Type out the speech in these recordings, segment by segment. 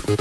Hey,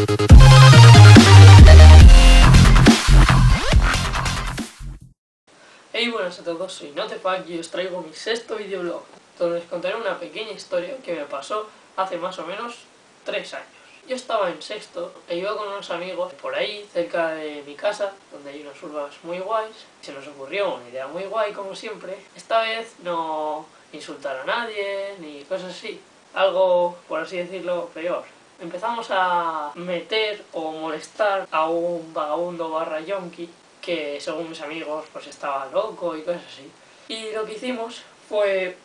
buenas a todos, soy Notepack y os traigo mi sexto videoblog, donde os contaré una pequeña historia que me pasó hace más o menos 3 años. Yo estaba en sexto e iba con unos amigos por ahí, cerca de mi casa, donde hay unas urbas muy guays. Se nos ocurrió una idea muy guay, como siempre. Esta vez no insultar a nadie, ni cosas así. Algo, por así decirlo, peor. Empezamos a meter o molestar a un vagabundo barra yonki que, según mis amigos, pues estaba loco y cosas así. Y lo que hicimos fue...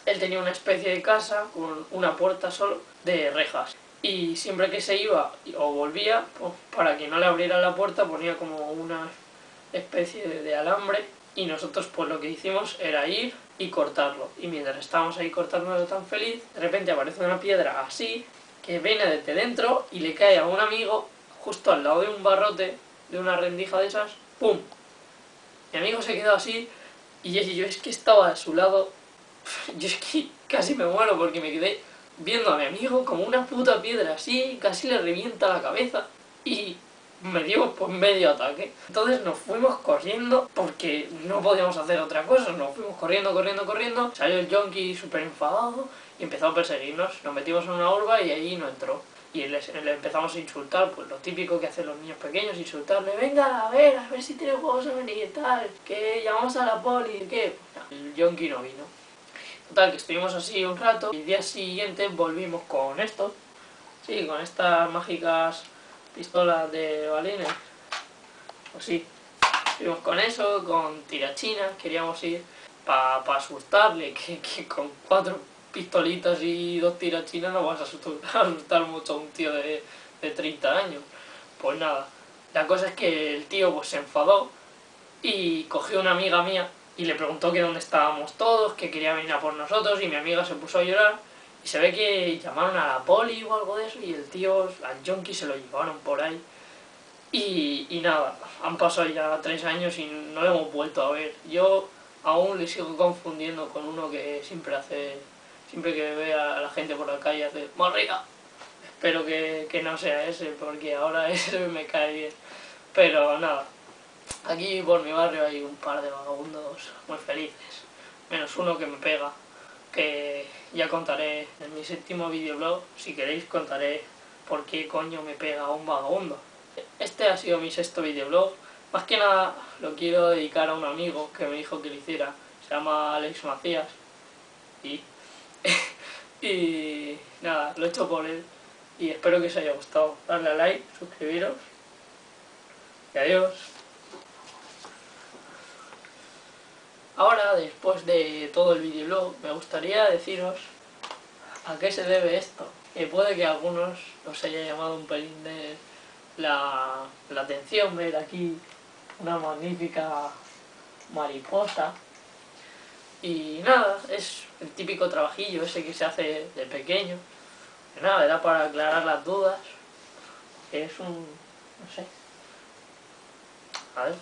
Él tenía una especie de casa con una puerta solo de rejas. Y siempre que se iba o volvía, pues, para que no le abriera la puerta, ponía como una especie de alambre. Y nosotros pues lo que hicimos era ir y cortarlo. Y mientras estábamos ahí cortándolo tan feliz, de repente aparece una piedra así, que viene desde dentro y le cae a un amigo justo al lado de un barrote, de una rendija de esas. ¡Pum! Mi amigo se quedó así y yo es que estaba a su lado. Yo es que casi me muero porque me quedé viendo a mi amigo como una puta piedra así, casi le revienta la cabeza y me dio pues medio ataque. Entonces nos fuimos corriendo porque no podíamos hacer otra cosa, nos fuimos corriendo, salió el yonki súper enfadado y empezó a perseguirnos. Nos metimos en una urba y ahí no entró. Y le empezamos a insultar, pues lo típico que hacen los niños pequeños, insultarle, venga, a ver si tiene huevos a venir y tal, que llamamos a la poli, ¿qué? Pues, no, el yonki no vino. Total, que estuvimos así un rato y el día siguiente volvimos con esto, sí, con estas mágicas pistolas de balines, pues sí, estuvimos con eso, con tirachinas, queríamos ir para asustarle, que con 4 pistolitas y 2 tirachinas no vas a asustar mucho a un tío de 30 años. Pues nada, la cosa es que el tío pues se enfadó y cogió a una amiga mía y le preguntó que dónde estábamos todos, que quería venir a por nosotros, y mi amiga se puso a llorar y se ve que llamaron a la poli o algo de eso y el tío, al yonki, se lo llevaron por ahí. Y nada, han pasado ya 3 años y no lo hemos vuelto a ver. Yo aún le sigo confundiendo con uno que siempre que ve a la gente por la calle hace ¡morriga! Espero que no sea ese, porque ahora ese me cae bien. Pero nada, aquí por mi barrio hay un par de vagabundos muy felices, menos uno que me pega, que ya contaré en mi séptimo videoblog. Si queréis contaré por qué coño me pega un vagabundo. Este ha sido mi sexto videoblog. Más que nada lo quiero dedicar a un amigo que me dijo que lo hiciera. Se llama Alex Macías. Y nada, lo he hecho por él. Y espero que os haya gustado. Darle a like, suscribiros. Y adiós. Ahora, después de todo el videoblog, me gustaría deciros a qué se debe esto. Que puede que a algunos os haya llamado un pelín de la atención ver aquí una magnífica mariposa. Y nada, es el típico trabajillo ese que se hace de pequeño. Que nada, era para aclarar las dudas. Que es un... no sé. A ver...